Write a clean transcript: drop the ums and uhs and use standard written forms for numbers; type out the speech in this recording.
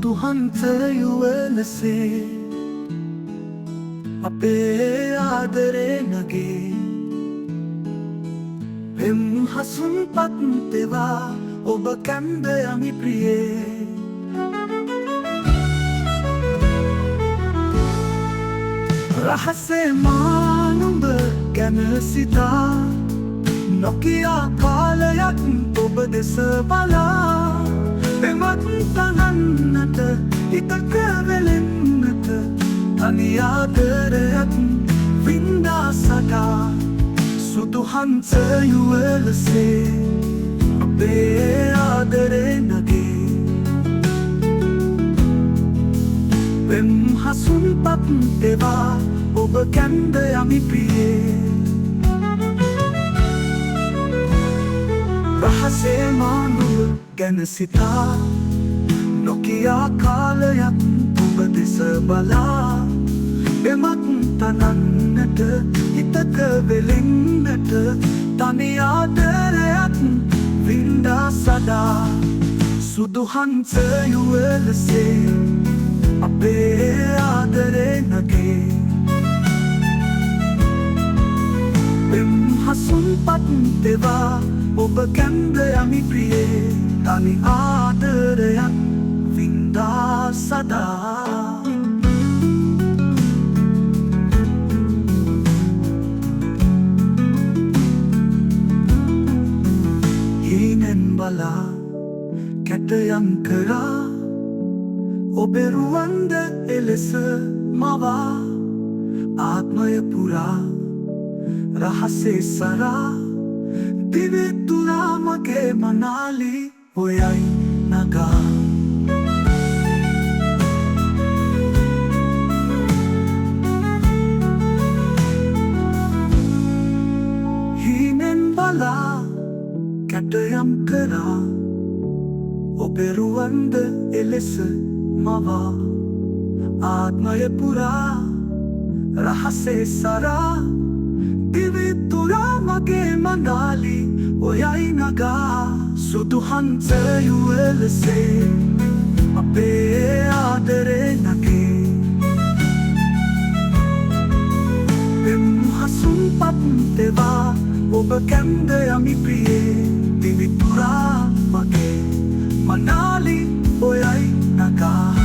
සුදු හන්සයුවලසේ අපේ ආදරේ නගේ පෙම් හසුන් පත්තෙවා ඔබ කැම්ද යමි ප්‍රියේ රහසේ මානුඹ ගැන සිතා නොකියා කාලයක් ඔබ දෙස බලා පෙමත් තනන්නට හිතක වෙලෙන්නට තනි ආදරයක් වින්දා සදා සුදු හන්සයුවලසේ අපේ ආදරේ නගේ පෙම් හසුන් පත්තෙවා ඔබ කැන්ද යමි ප්‍රියේ රහසේ මානුව ගැන සිතා නොකියා කාලයක් ඔබ දෙස බලා පෙමත් තනන්නට හිතක වෙලෙන්නට තනි ආදරයක් වින්දා සදා සුදු හන්සයුවලසේ අපේ ආදරේ නගේ පෙම් හසුන් පත්තෙවා ඔබ කැන්ද යමි ප්‍රියේ තනි ආදරයක් වින්දා සදා හීනෙන් බලා කැටයම් කරා ඔබේ රුවන්ද එලෙස මවා ආත්මය පුරා රහසේ සරා දිවෙ තුරා මගේ මනාලි ඔයයි නගා හීනෙන් බලා කැටයම් කරා ඔබේ රුවන්ද එලෙස මවා ආත්මය පුරා රහසේ සරා දිවෙ තුරා මගේ මනාලි ඔයයි නගා සුදු හන්සයුවලසේ අපේ ආදරේ නගේ පෙම් හසුන් පත්තෙවා ඔබ කැන්ද යමි ප්‍රියේ දිවි තුරා මගේ මනාලි ඔයයි නගා